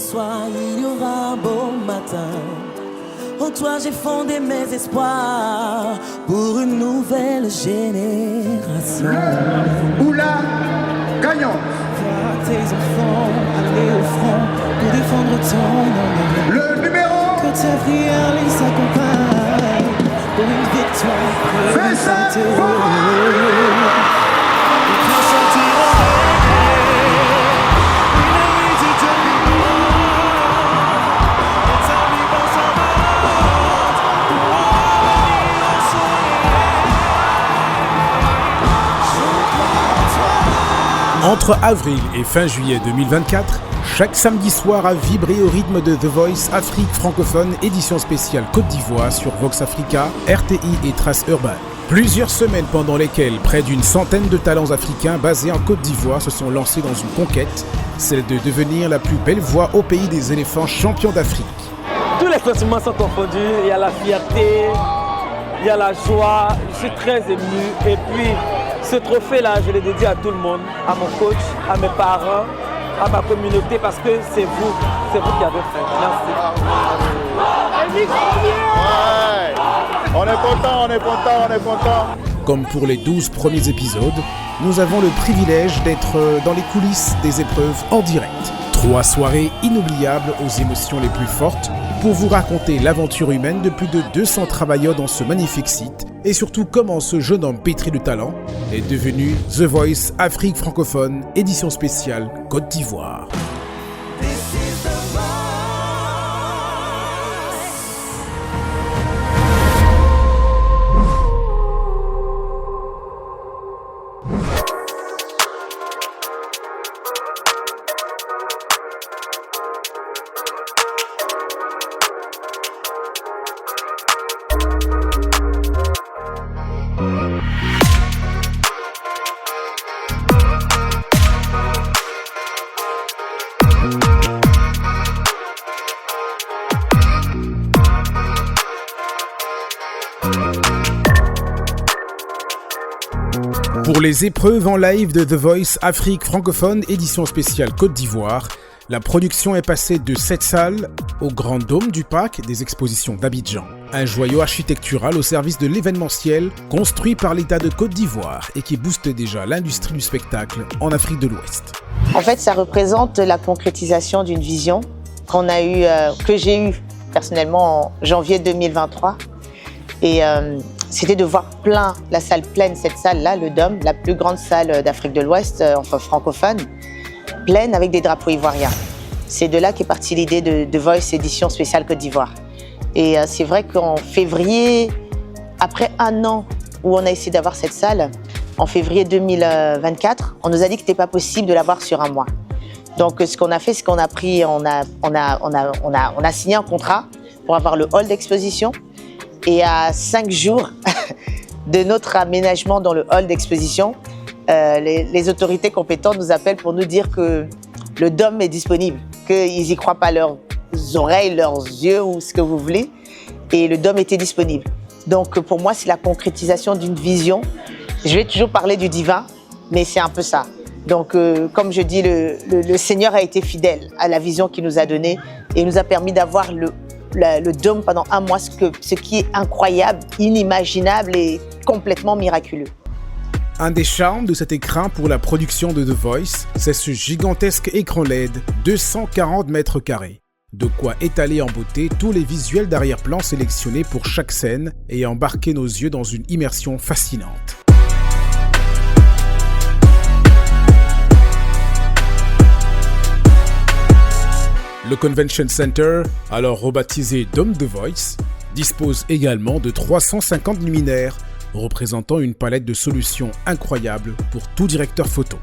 soir, il y aura un beau matin. En toi j'ai fondé mes espoirs pour une nouvelle génération. Le ou la gagnante. Vois tes enfants aller au front pour défendre ton honneur. Le numéro. Que ta prière les accompagne pour une victoire présente. Entre avril et fin juillet 2024, chaque samedi soir à vibrer au rythme de The Voice Afrique francophone édition spéciale Côte d'Ivoire sur Vox Africa, RTI et Trace Urban. Plusieurs semaines pendant lesquelles près d'une centaine de talents africains basés en Côte d'Ivoire se sont lancés dans une conquête, celle de devenir la plus belle voix au pays des éléphants champions d'Afrique. Tous les sentiments sont confondus, il y a la fierté, il y a la joie, je suis très ému et puis ce trophée-là, je le dédie à tout le monde, à mon coach, à mes parents, à ma communauté, parce que c'est vous qui avez fait. Merci. Ouais. On est content. Comme pour les 12 premiers épisodes, nous avons le privilège d'être dans les coulisses des épreuves en direct. 3 soirées inoubliables aux émotions les plus fortes pour vous raconter l'aventure humaine de plus de 200 travailleurs dans ce magnifique site et surtout comment ce jeune homme pétri de talent est devenu The Voice Afrique francophone édition spéciale Côte d'Ivoire. Pour les épreuves en live de The Voice Afrique francophone édition spéciale Côte d'Ivoire, la production est passée de 7 salles au Grand Dôme du Parc des Expositions d'Abidjan. Un joyau architectural au service de l'événementiel construit par l'État de Côte d'Ivoire et qui booste déjà l'industrie du spectacle en Afrique de l'Ouest. En fait, ça représente la concrétisation d'une vision que j'ai eue personnellement en janvier 2023. Et c'était de voir la salle pleine, cette salle-là, le Dôme, la plus grande salle d'Afrique de l'Ouest, enfin francophone, pleine avec des drapeaux ivoiriens. C'est de là qu'est partie l'idée de Voice édition spéciale Côte d'Ivoire. Et c'est vrai qu'en février, après 1 an où on a essayé d'avoir cette salle, en février 2024, on nous a dit que c'était pas possible de l'avoir sur 1 mois. Donc ce qu'on a fait, c'est qu'on a signé un contrat pour avoir le hall d'exposition. Et à 5 jours de notre aménagement dans le hall d'exposition, les autorités compétentes nous appellent pour nous dire que le Dôme est disponible, qu'ils n'y croient pas leurs oreilles, leurs yeux ou ce que vous voulez. Et le Dôme était disponible. Donc pour moi, c'est la concrétisation d'une vision. Je vais toujours parler du divin, mais c'est un peu ça. Donc comme je dis, le Seigneur a été fidèle à la vision qu'il nous a donnée et nous a permis d'avoir le Dôme pendant 1 mois, ce qui est incroyable, inimaginable et complètement miraculeux. Un des charmes de cet écran pour la production de The Voice, c'est ce gigantesque écran LED, 240 mètres carrés. De quoi étaler en beauté tous les visuels d'arrière-plan sélectionnés pour chaque scène et embarquer nos yeux dans une immersion fascinante. Le Convention Center, alors rebaptisé Dôme The Voice, dispose également de 350 luminaires représentant une palette de solutions incroyables pour tout directeur photo.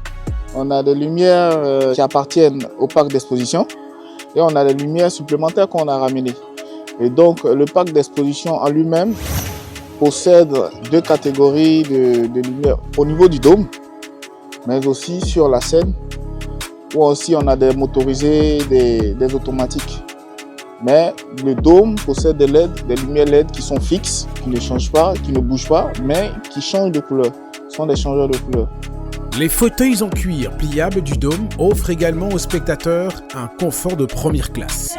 On a des lumières qui appartiennent au parc d'exposition et on a des lumières supplémentaires qu'on a ramenées. Et donc le parc d'exposition en lui-même possède 2 catégories de lumières au niveau du dôme, mais aussi sur la scène, où aussi on a des motorisés, des automatiques. Mais le dôme possède des LED, des lumières LED qui sont fixes, qui ne changent pas, qui ne bougent pas, mais qui changent de couleur. Ce sont des changeurs de couleur. Les fauteuils en cuir pliables du Dôme offrent également aux spectateurs un confort de première classe.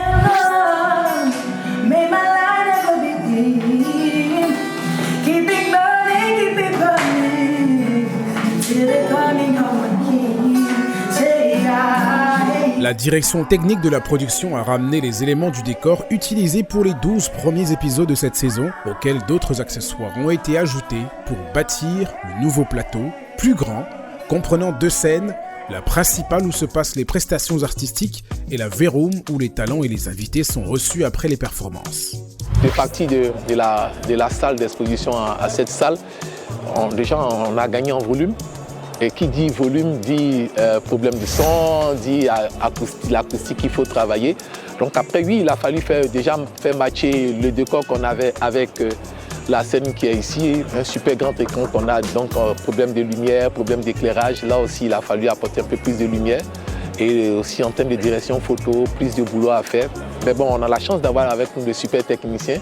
La direction technique de la production a ramené les éléments du décor utilisés pour les 12 premiers épisodes de cette saison, auxquels d'autres accessoires ont été ajoutés pour bâtir le nouveau plateau, plus grand, comprenant 2 scènes, la principale où se passent les prestations artistiques et la V-Room où les talents et les invités sont reçus après les performances. Je suis parti de la salle d'exposition à cette salle. Déjà, on a gagné en volume. Et qui dit volume dit problème de son, dit l'acoustique qu'il faut travailler. Donc après, oui, il a fallu faire matcher le décor qu'on avait avec la scène qui est ici, un super grand écran qu'on a, donc problème de lumière, problème d'éclairage. Là aussi, il a fallu apporter un peu plus de lumière. Et aussi en termes de direction photo, plus de boulot à faire. Mais bon, on a la chance d'avoir avec nous de super techniciens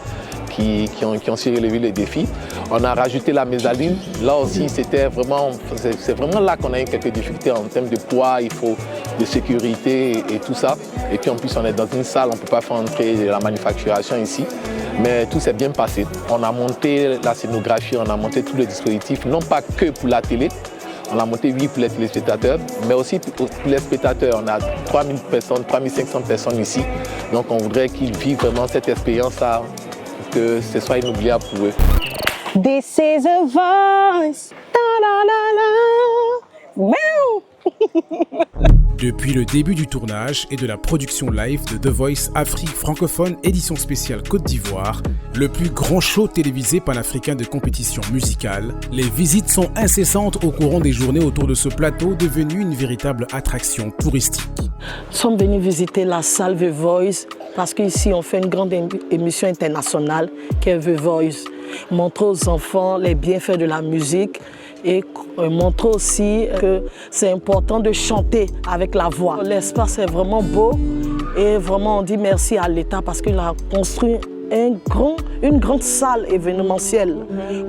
qui ont su relever les défis. On a rajouté la mezzanine. Là aussi, c'est vraiment là qu'on a eu quelques difficultés en termes de poids, il faut de sécurité et tout ça. Et puis en plus, on est dans une salle, on ne peut pas faire entrer la manufacturation ici. Mais tout s'est bien passé. On a monté la scénographie, on a monté tout le dispositif, non pas que pour la télé. On a monté 8 pour les téléspectateurs, mais aussi pour les spectateurs. On a 3000 personnes, 3500 personnes ici. Donc on voudrait qu'ils vivent vraiment cette expérience-là, que ce soit inoubliable pour eux. This is a voice. Depuis le début du tournage et de la production live de The Voice Afrique francophone édition spéciale Côte d'Ivoire, le plus grand show télévisé panafricain de compétition musicale, les visites sont incessantes au courant des journées autour de ce plateau devenu une véritable attraction touristique. Nous sommes venus visiter la salle The Voice parce qu'ici on fait une grande émission internationale qui est The Voice. Montrer aux enfants les bienfaits de la musique et montrer aussi que c'est important de chanter avec la voix. L'espace est vraiment beau et vraiment on dit merci à l'État parce qu'il a construit une grande salle événementielle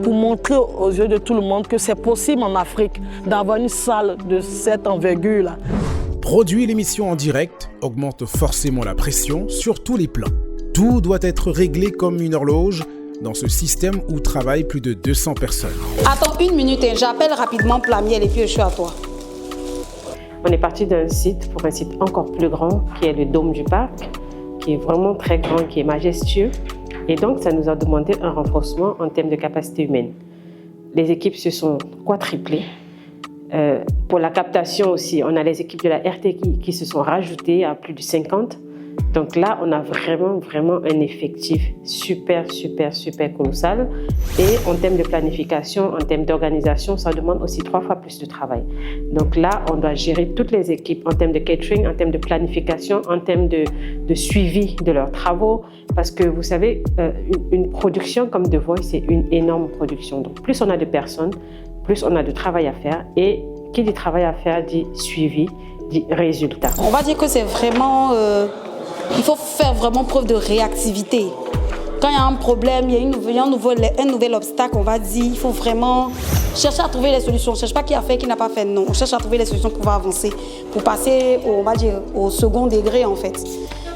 pour montrer aux yeux de tout le monde que c'est possible en Afrique d'avoir une salle de cette envergure. Produire l'émission en direct augmente forcément la pression sur tous les plans. Tout doit être réglé comme une horloge dans ce système où travaillent plus de 200 personnes. Attends 1 minute, j'appelle rapidement Plamiel et puis je suis à toi. On est parti d'un site pour un site encore plus grand qui est le Dôme du Parc, qui est vraiment très grand, qui est majestueux. Et donc ça nous a demandé un renforcement en termes de capacité humaine. Les équipes se sont quadruplées. Pour la captation aussi, on a les équipes de la RT qui se sont rajoutées à plus de 50. Donc là, on a vraiment un effectif super colossal. Et en termes de planification, en termes d'organisation, ça demande aussi 3 fois plus de travail. Donc là, on doit gérer toutes les équipes en termes de catering, en termes de planification, en termes de suivi de leurs travaux. Parce que vous savez, une production comme The Voice, c'est une énorme production. Donc plus on a de personnes, plus on a de travail à faire. Et qui dit travail à faire dit suivi, dit résultat. On va dire que c'est vraiment... il faut faire vraiment preuve de réactivité. Quand il y a un problème, il y a un nouvel obstacle, on va dire, il faut vraiment chercher à trouver les solutions. On ne cherche pas qui a fait, qui n'a pas fait, non. On cherche à trouver les solutions pour pouvoir avancer, pour passer, on va dire, au second degré en fait.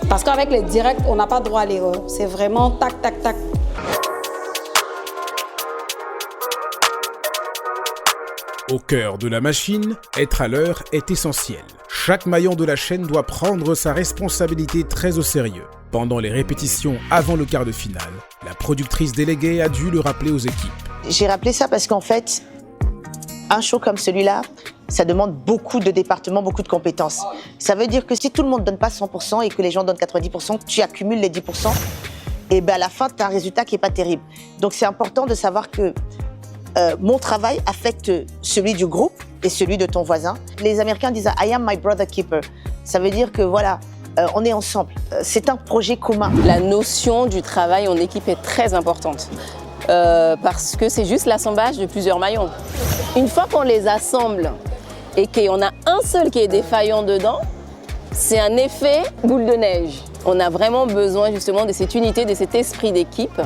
Parce qu'avec les directs, on n'a pas droit à l'erreur. C'est vraiment tac. Au cœur de la machine, être à l'heure est essentiel. Chaque maillon de la chaîne doit prendre sa responsabilité très au sérieux. Pendant les répétitions avant le quart de finale, la productrice déléguée a dû le rappeler aux équipes. J'ai rappelé ça parce qu'en fait, un show comme celui-là, ça demande beaucoup de départements, beaucoup de compétences. Ça veut dire que si tout le monde ne donne pas 100% et que les gens donnent 90%, tu accumules les 10%, et ben à la fin, tu as un résultat qui n'est pas terrible. Donc c'est important de savoir que mon travail affecte celui du groupe et celui de ton voisin. Les Américains disent « I am my brother keeper ». Ça veut dire que voilà, on est ensemble. C'est un projet commun. La notion du travail en équipe est très importante parce que c'est juste l'assemblage de plusieurs maillons. Une fois qu'on les assemble et qu'on a un seul qui est défaillant dedans, c'est un effet boule de neige. On a vraiment besoin justement de cette unité, de cet esprit d'équipe.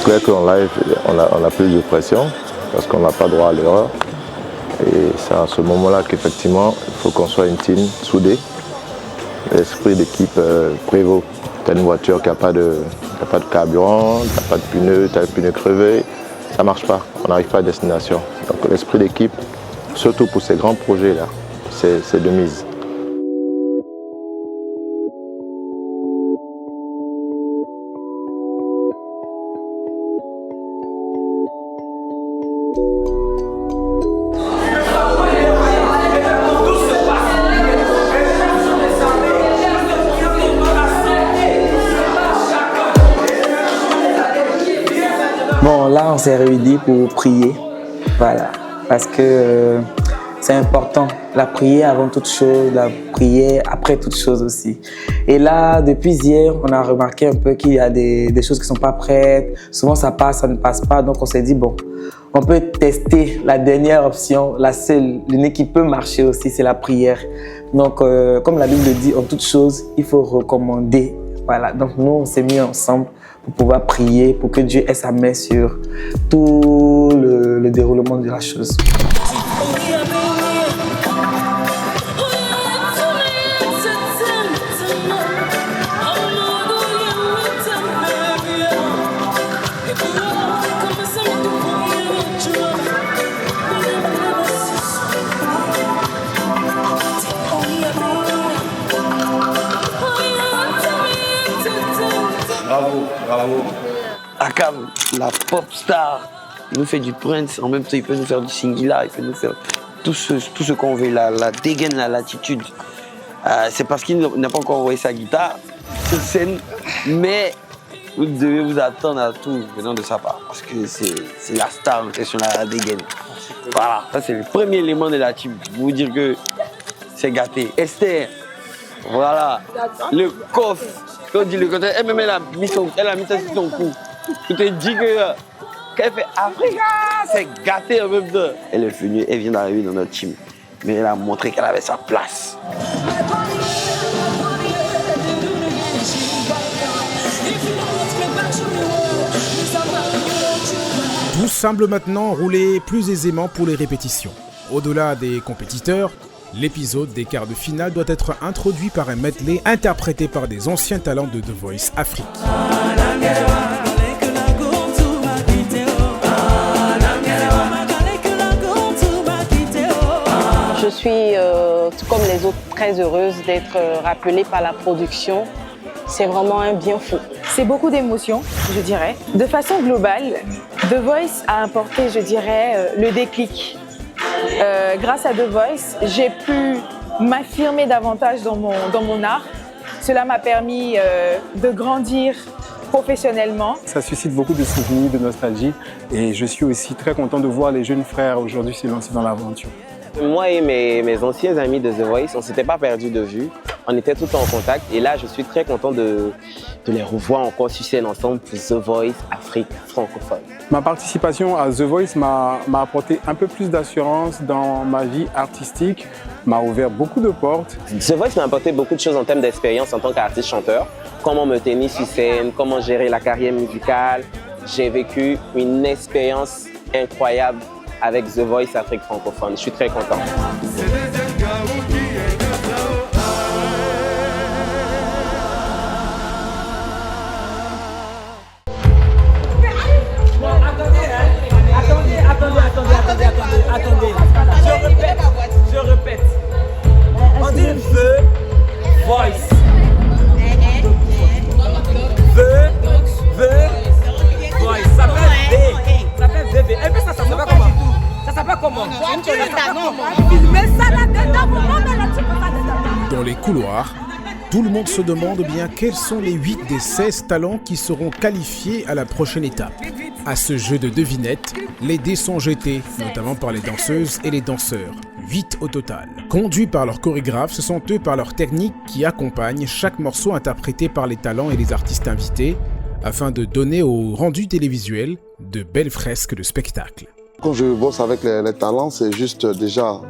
clair qu'en live, on a plus de pression parce qu'on n'a pas droit à l'erreur. Et c'est à ce moment-là qu'effectivement, il faut qu'on soit une team soudée. L'esprit d'équipe prévaut. Tu as une voiture qui n'a pas de carburant, tu n'as pas de pneus, tu as les pneus crevés, ça ne marche pas, on n'arrive pas à destination. Donc l'esprit d'équipe, surtout pour ces grands projets-là, c'est de mise. Bon, là, on s'est réunis pour prier, voilà, parce que c'est important, la prière avant toute chose, la prière après toute chose aussi. Et là, depuis hier, on a remarqué un peu qu'il y a des choses qui ne sont pas prêtes, souvent ça passe, ça ne passe pas, donc on s'est dit, bon, on peut tester la dernière option, la seule, l'unique qui peut marcher aussi, c'est la prière. Donc, comme la Bible le dit, en toute chose, il faut recommander. Voilà, donc nous, on s'est mis ensemble pour pouvoir prier, pour que Dieu ait sa main sur tout le déroulement de la chose. Bravo. Akam, la pop star, il nous fait du Prince, en même temps il peut nous faire du Singila, il peut nous faire tout ce qu'on veut, la dégaine, la latitude. C'est parce qu'il n'a pas encore envoyé sa guitare sur scène, mais vous devez vous attendre à tout venant de sa part, parce que c'est la star en question, la dégaine. Voilà, ça c'est le premier élément de la team, pour vous dire que c'est gâté. Esther, voilà, le coffre. Quand on dit le côté, elle-même elle a mis ça sur son cou. Je te dis que quand elle fait Africa, c'est gâté en même temps. Elle est venue, elle vient d'arriver dans notre team. Mais elle a montré qu'elle avait sa place. Tout semble maintenant rouler plus aisément pour les répétitions. Au-delà des compétiteurs, l'épisode des quarts de finale doit être introduit par un medley interprété par des anciens talents de The Voice Afrique. Je suis, tout comme les autres, très heureuse d'être rappelée par la production. C'est vraiment un bien fou. C'est beaucoup d'émotions, je dirais. De façon globale, The Voice a apporté, je dirais, le déclic. Grâce à The Voice, j'ai pu m'affirmer davantage dans mon art. Cela m'a permis de grandir professionnellement. Ça suscite beaucoup de souvenirs, de nostalgie et je suis aussi très content de voir les jeunes frères aujourd'hui se lancer dans l'aventure. Moi et mes anciens amis de The Voice, on ne s'était pas perdus de vue. On était tout le temps en contact et là, je suis très content de les revoir encore sur scène ensemble pour The Voice Afrique francophone. Ma participation à The Voice m'a apporté un peu plus d'assurance dans ma vie artistique, m'a ouvert beaucoup de portes. The Voice m'a apporté beaucoup de choses en termes d'expérience en tant qu'artiste-chanteur. Comment me tenir sur scène, comment gérer la carrière musicale. J'ai vécu une expérience incroyable avec The Voice Afrique francophone. Je suis très content. Attendez. Je répète. On dit The Voice. The Voice. Ça fait VV. Et puis ça s'appelle comment? Ça s'appelle comment? Dans les couloirs, tout le monde se demande bien quels sont les 8 des 16 talents qui seront qualifiés à la prochaine étape. À ce jeu de devinettes, les dés sont jetés, notamment par les danseuses et les danseurs. 8 au total. Conduits par leurs chorégraphes, ce sont eux par leur technique qui accompagnent chaque morceau interprété par les talents et les artistes invités, afin de donner au rendu télévisuel de belles fresques de spectacle. Quand je bosse avec les talents, c'est juste déjà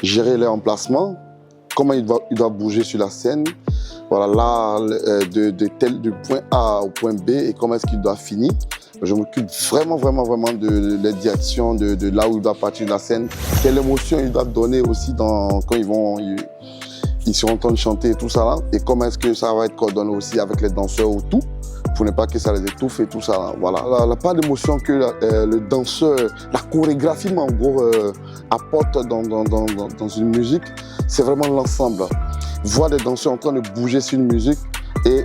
gérer leur emplacement, comment il doit bouger sur la scène. Voilà, là, du point A au point B et comment est-ce qu'il doit finir. Je m'occupe vraiment de la direction, de là où il doit partir de la scène. Quelle émotion il doit donner aussi quand ils seront en train de chanter et tout ça là. Et comment est-ce que ça va être coordonné aussi avec les danseurs ou tout, pour ne pas que ça les étouffe et tout ça là. Voilà, la part d'émotion que le danseur, la chorégraphie en gros apporte dans une musique, c'est vraiment l'ensemble. Voir des danseurs en train de bouger sur une musique et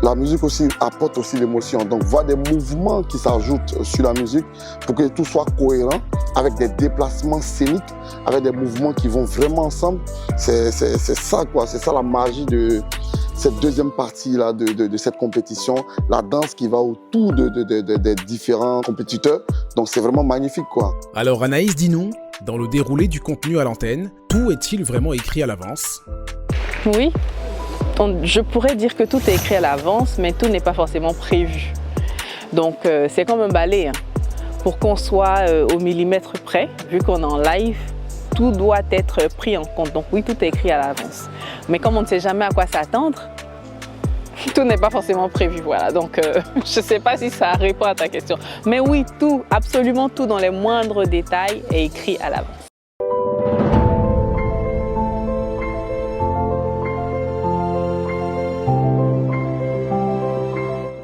la musique aussi apporte aussi l'émotion. Donc voir des mouvements qui s'ajoutent sur la musique pour que tout soit cohérent avec des déplacements scéniques, avec des mouvements qui vont vraiment ensemble. C'est ça quoi, c'est ça la magie de cette deuxième partie là de cette compétition, la danse qui va autour des différents compétiteurs. Donc c'est vraiment magnifique quoi. Alors Anaïs, dis-nous, dans le déroulé du contenu à l'antenne, tout est-il vraiment écrit à l'avance? Oui. Je pourrais dire que tout est écrit à l'avance, mais tout n'est pas forcément prévu. Donc c'est comme un ballet. Hein. Pour qu'on soit au millimètre près, vu qu'on est en live, tout doit être pris en compte. Donc oui, tout est écrit à l'avance. Mais comme on ne sait jamais à quoi s'attendre, tout n'est pas forcément prévu. Voilà. Donc je ne sais pas si ça répond à ta question. Mais oui, tout, absolument tout dans les moindres détails est écrit à l'avance.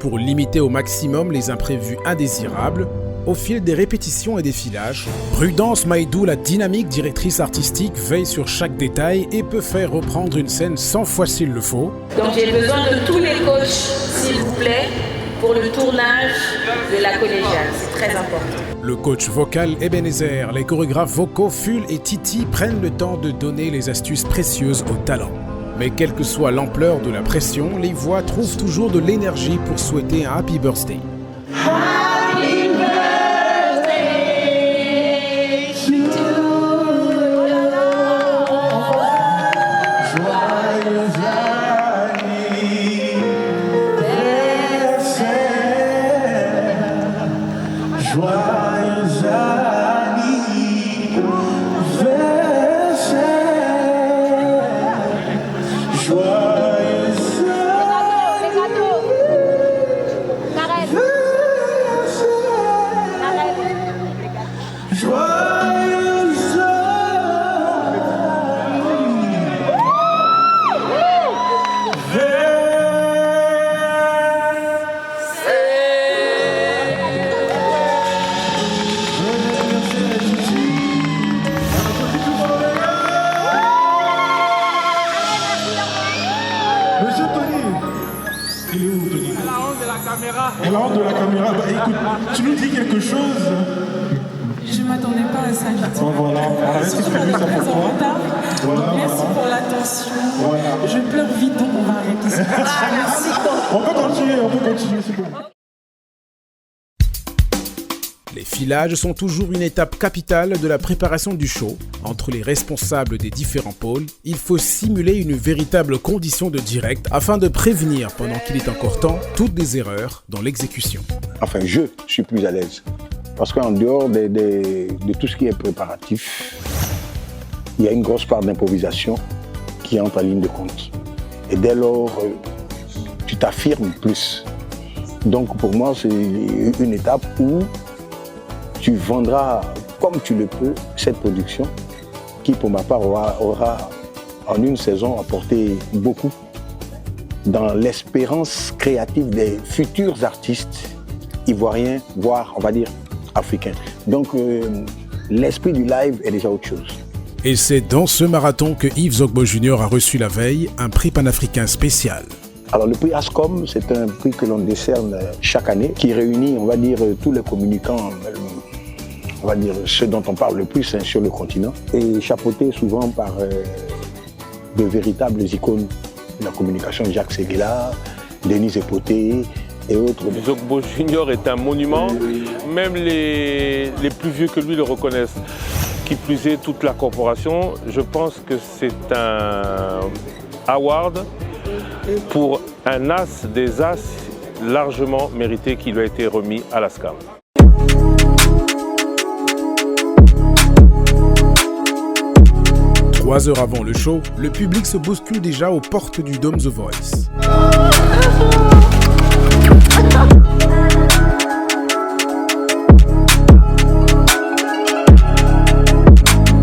Pour limiter au maximum les imprévus indésirables, au fil des répétitions et des filages, Prudence Maïdou, la dynamique directrice artistique, veille sur chaque détail et peut faire reprendre une scène 100 fois s'il le faut. Donc j'ai besoin de tous les coachs, s'il vous plaît, pour le tournage de la collégiale. C'est très important. Le coach vocal Ebenezer, les chorégraphes vocaux Ful et Titi prennent le temps de donner les astuces précieuses au talent. Mais quelle que soit l'ampleur de la pression, les voix trouvent toujours de l'énergie pour souhaiter un happy birthday. Happy birthday to you. Joyeux anniversaire. Joyeux Et la honte de la caméra, bah, écoute, tu nous dis quelque chose. Je ne m'attendais pas à ça. Bon, voilà, c'est prévu ça pour toi. Voilà, merci pour l'attention. Voilà. Je pleure vite, donc on va arrêter ça. Merci. On peut continuer, c'est bon. Les filages sont toujours une étape capitale de la préparation du show. Entre les responsables des différents pôles, il faut simuler une véritable condition de direct afin de prévenir, pendant qu'il est encore temps, toutes les erreurs dans l'exécution. Enfin, je suis plus à l'aise. Parce qu'en dehors de tout ce qui est préparatif, il y a une grosse part d'improvisation qui entre en ligne de compte. Et dès lors, tu t'affirmes plus. Donc pour moi, c'est une étape où tu vendras comme tu le peux cette production qui, pour ma part, aura en une saison apporté beaucoup dans l'espérance créative des futurs artistes ivoiriens, voire, on va dire, africains. Donc, l'esprit du live est déjà autre chose. Et c'est dans ce marathon que Yves Zogbo Jr. a reçu la veille un prix panafricain spécial. Alors, le prix ASCOM, c'est un prix que l'on décerne chaque année, qui réunit, on va dire, tous les communicants, on va dire ceux dont on parle le plus sur le continent, et chapeauté souvent par de véritables icônes de la communication, Jacques Seguela, Denise Epoté et autres. Zogbo Junior est un monument, même les plus vieux que lui le reconnaissent. Qui plus est, toute la corporation, je pense que c'est un award pour un as des as largement mérité qui lui a été remis à l'ASCAM. 3 heures avant le show, le public se bouscule déjà aux portes du Dôme The Voice.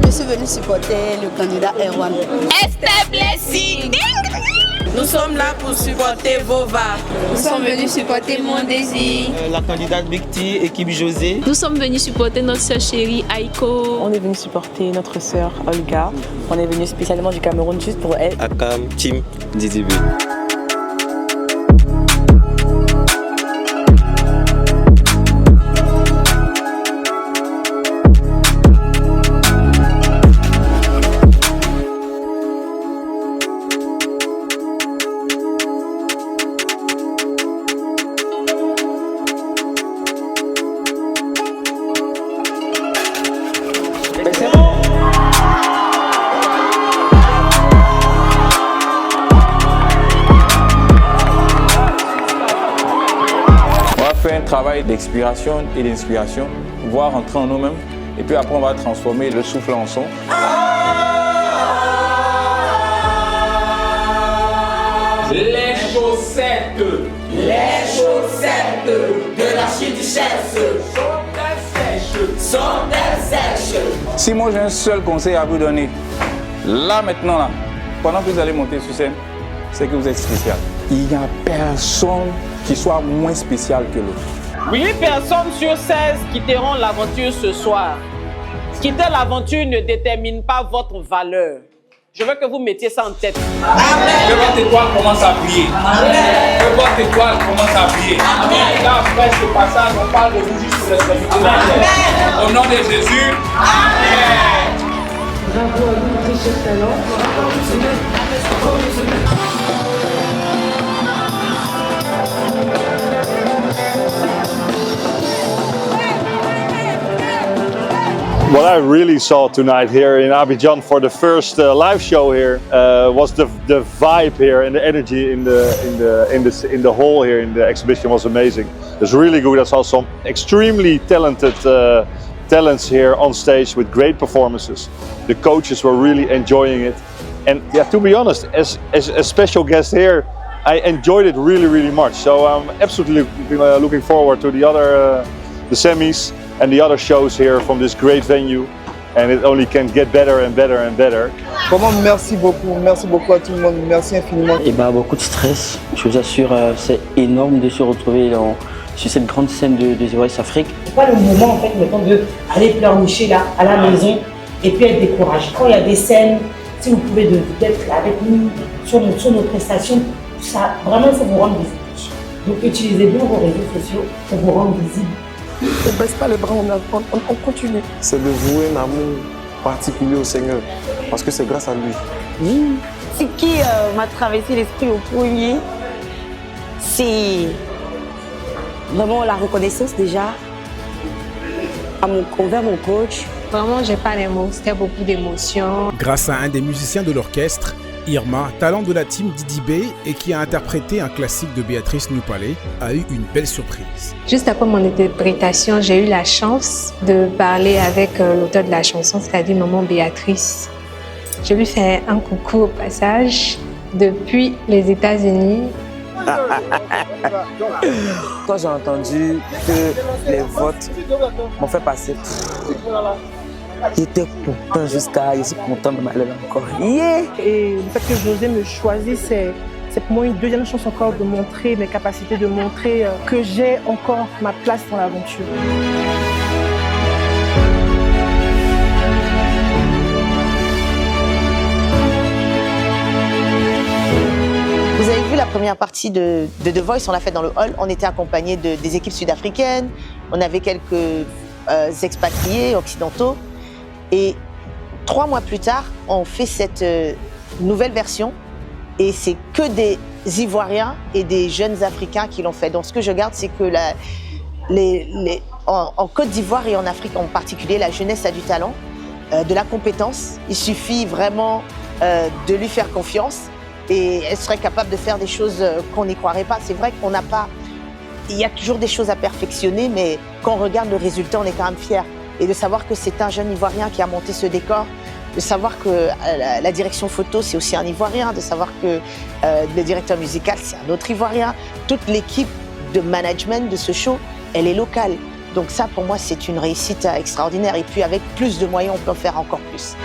Je suis venu supporter le candidat Erwan. Nous sommes là pour supporter Vova. Nous sommes venus supporter Mon Désir. La candidate Big T, équipe José. Nous sommes venus supporter notre sœur chérie Aiko. On est venu supporter notre sœur Olga. On est venu spécialement du Cameroun juste pour elle. Akam, Team, DDB. Travail d'expiration et d'inspiration, voire rentrer en nous-mêmes. Et puis après, on va transformer le souffle en son. Les chaussettes de l'archiduchesse sont-elles sèches? Si moi j'ai un seul conseil à vous donner, là maintenant, là, pendant que vous allez monter sur scène, c'est que vous êtes spécial. Il n'y a personne qui soit moins spécial que l'autre. 8 personnes sur 16 quitteront l'aventure ce soir. Quitter l'aventure ne détermine pas votre valeur. Je veux que vous mettiez ça en tête. Que votre étoile commence à briller. Que votre étoile commence à briller. Là, après ce passage, on parle de vous juste pour l'extrémité de la terre. Au nom de Jésus. Amen. Bravo à vous, très chers talents. What I really saw tonight here in Abidjan for the first live show here was the vibe here and the energy in the hall here in the exhibition was amazing. It was really good. I saw some extremely talented talents here on stage with great performances. The coaches were really enjoying it, and yeah, to be honest, as a special guest here, I enjoyed it really much. So I'm absolutely looking forward to the semis and the other shows here from this great venue, and it only can get better and better and better. Vraiment, merci beaucoup à tout le monde, merci infiniment. Et bah, beaucoup de stress, je vous assure, c'est énorme de se retrouver sur cette grande scène de The Voice Afrique. C'est pas le moment en fait maintenant d'aller pleurnicher là à la maison et puis être découragé. Quand il y a des scènes, si vous pouvez être avec nous sur nos prestations, ça vraiment ça vous rend visible. Donc utilisez bien vos réseaux sociaux pour vous rendre visible. Ne baisse pas les bras, on continue. C'est de vouer un amour particulier au Seigneur, parce que c'est grâce à lui. Oui. Ce qui m'a traversé l'esprit au premier, c'est vraiment la reconnaissance déjà envers mon coach. Vraiment, j'ai pas les mots, c'était beaucoup d'émotions. Grâce à un des musiciens de l'orchestre, Irma, talent de la team Didi B et qui a interprété un classique de Béatrice Nupalé, a eu une belle surprise. Juste après mon interprétation, j'ai eu la chance de parler avec l'auteur de la chanson, c'est-à-dire maman Béatrice. Je lui fais un coucou au passage depuis les États-Unis. Quand j'ai entendu que les votes m'ont fait passer, j'étais content je suis content de m'aller encore. Yeah! Et le fait que José me choisisse, c'est pour moi une deuxième chance encore de montrer mes capacités, de montrer que j'ai encore ma place dans l'aventure. Vous avez vu la première partie de The Voice, on l'a fait dans le hall. On était accompagnés des équipes sud-africaines, on avait quelques expatriés occidentaux. Et 3 mois plus tard, on fait cette nouvelle version et c'est que des Ivoiriens et des jeunes Africains qui l'ont fait. Donc ce que je garde, c'est que en Côte d'Ivoire et en Afrique en particulier, la jeunesse a du talent, de la compétence. Il suffit vraiment de lui faire confiance et elle serait capable de faire des choses qu'on n'y croirait pas. C'est vrai qu'on n'a pas... Il y a toujours des choses à perfectionner, mais quand on regarde le résultat, on est quand même fiers. Et de savoir que c'est un jeune Ivoirien qui a monté ce décor, de savoir que la direction photo, c'est aussi un Ivoirien, de savoir que le directeur musical, c'est un autre Ivoirien. Toute l'équipe de management de ce show, elle est locale. Donc ça, pour moi, c'est une réussite extraordinaire. Et puis avec plus de moyens, on peut en faire encore plus.